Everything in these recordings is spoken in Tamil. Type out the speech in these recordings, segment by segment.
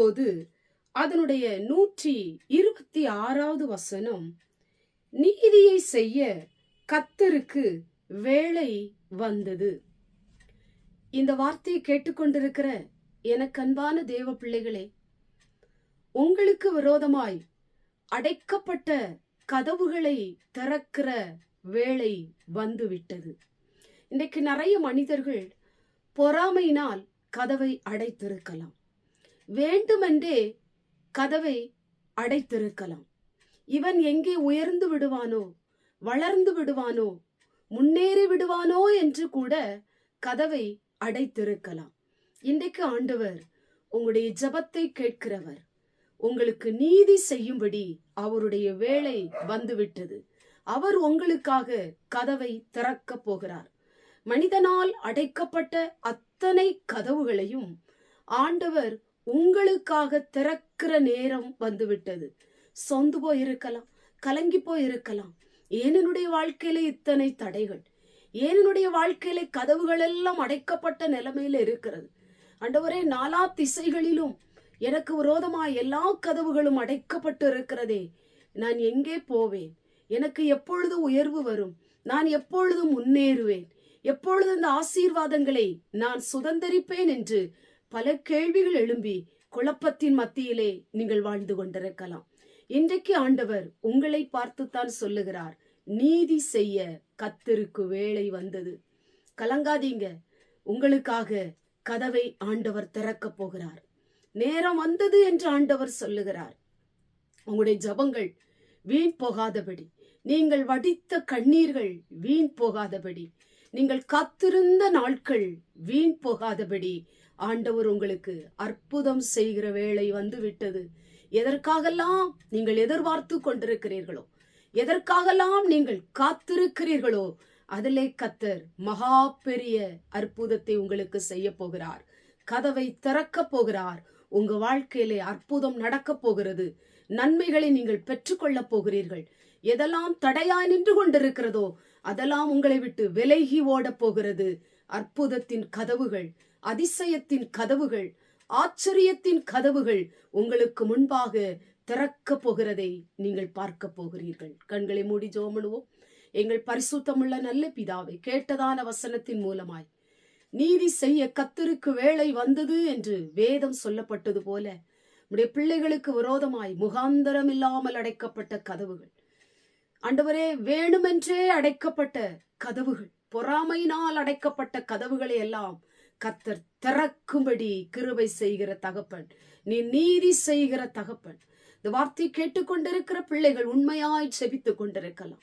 19 அதனுடைய 126வது வசனம், நீதியை செய்ய கர்த்தருக்கு வேளை வந்தது. இந்த வார்த்தையை கேட்டுக்கொண்டிருக்கிற எனக்கு அன்பான தேவ பிள்ளைகளே, உங்களுக்கு விரோதமாய் அடைக்கப்பட்ட கதவுகளை திறக்கிற வேளை வந்துவிட்டது. இன்றைக்கு நிறைய மனிதர்கள் பொறாமையினால் கதவை அடைத்திருக்கலாம், வேண்டுமென்றே கதவை அடைத்திருக்கலாம். இவன் எங்கே உயர்ந்து விடுவானோ, வளர்ந்து விடுவானோ, முன்னேறி விடுவானோ என்று கூட கதவை அடைத்திருக்கலாம். இன்றைக்கு ஆண்டவர் உங்களுடைய ஜெபத்தை கேட்கிறவர். உங்களுக்கு நீதி செய்யும்படி அவருடைய வேளை வந்துவிட்டது. அவர் உங்களுக்காக கதவை திறக்க போகிறார். மனிதனால் அடைக்கப்பட்ட அத்தனை கதவுகளையும் ஆண்டவர் உங்களுக்காக திறக்கிற நேரம் வந்துவிட்டது. சொந்து போயிருக்கலாம், கலங்கி போயிருக்கலாம். ஏனென்னுடைய வாழ்க்கையில இத்தனை தடைகள், ஏனென்னுடைய வாழ்க்கையில கதவுகள் எல்லாம் அடைக்கப்பட்ட நிலைமையில இருக்கிறது. ஆண்டவரே, நாலா திசைகளிலும் எனக்கு விரோதமாய் எல்லா கதவுகளும் அடைக்கப்பட்டு இருக்கிறதே, நான் எங்கே போவேன்? எனக்கு எப்பொழுது உயர்வு வரும்? நான் எப்பொழுது முன்னேறுவேன்? எப்பொழுது அந்த ஆசீர்வாதங்களை நான் சுதந்தரிப்பேன் என்று பல கேள்விகள் எழும்பி குழப்பத்தின் மத்தியிலே நீங்கள் வாழ்ந்து கொண்டிருக்கலாம். இன்றைக்கு ஆண்டவர் உங்களை பார்த்துத்தான் சொல்லுகிறார், நீதி செய்ய கர்த்தருக்கு வேளை வந்தது. கலங்காதீங்க, உங்களுக்காக கதவை ஆண்டவர் திறக்க போகிறார். நேரம் வந்தது என்று ஆண்டவர் சொல்லுகிறார். உங்களுடைய ஜபங்கள் வீண் போகாதபடி, நீங்கள் வடித்த கண்ணீர்கள் வீண் போகாதபடி, நீங்கள் காத்திருந்த நாட்கள் வீண் போகாதபடி ஆண்டவர் உங்களுக்கு அற்புதம் செய்கிற வேளை வந்து விட்டது. எதற்காகலாம் நீங்கள் எதிர்பார்த்து கொண்டிருக்கிறீர்களோ, எதற்காகலாம் நீங்கள் காத்திருக்கிறீர்களோ, அதிலே கர்த்தர் மகா பெரிய அற்புதத்தை உங்களுக்கு செய்ய போகிறார். கதவை திறக்க போகிறார். உங்க வாழ்க்கையிலே அற்புதம் நடக்க போகிறது. நன்மைகளை நீங்கள் பெற்றுக்கொள்ள போகிறீர்கள். எதெல்லாம் தடையாய் நின்று கொண்டிருக்கிறதோ அதெல்லாம் உங்களை விட்டு விலகி ஓட போகிறது. அற்புதத்தின் கதவுகள், அதிசயத்தின் கதவுகள், ஆச்சரியத்தின் கதவுகள் உங்களுக்கு முன்பாக திறக்க போகிறதை நீங்கள் பார்க்க போகிறீர்கள். கண்களை மூடி ஜெபம் பண்ணுவோம். எங்கள் பரிசுத்தமுள்ள நல்ல பிதாவே, கேட்டதான வசனத்தின் மூலமாய் நீதி செய்ய கர்த்தருக்கு வேளை வந்தது என்று வேதம் சொல்லப்பட்டது போல, உடைய பிள்ளைகளுக்கு விரோதமாய் முகாந்தரம் இல்லாமல் அடைக்கப்பட்ட கதவுகள், ஆண்டவரே, வேணுமென்றே அடைக்கப்பட்ட கதவுகள், பொறாமையினால் அடைக்கப்பட்ட கதவுகளை எல்லாம் கர்த்தர் திறக்கும்படி கிருபை செய்கிற தகப்பன், நீ நீதி செய்கிற தகப்பன். இந்த வார்த்தை கேட்டுக்கொண்டிருக்கிற பிள்ளைகள் உண்மையாய் செபித்துக் கொண்டிருக்கலாம்.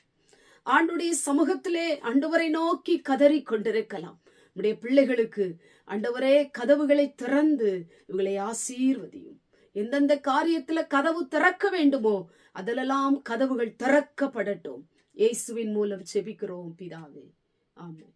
ஆண்டுடைய சமூகத்திலே ஆண்டவரை நோக்கி கதறி கொண்டிருக்கலாம். உடைய பிள்ளைகளுக்கு ஆண்டவரே கதவுகளை திறந்து இவங்களை ஆசீர்வதியும். எந்தெந்த காரியத்துல கதவு திறக்க வேண்டுமோ அதிலெல்லாம் கதவுகள் திறக்கப்படட்டும். இயேசுவின் மூலம் செபிக்கிறோம் பிதாவே, ஆமென்.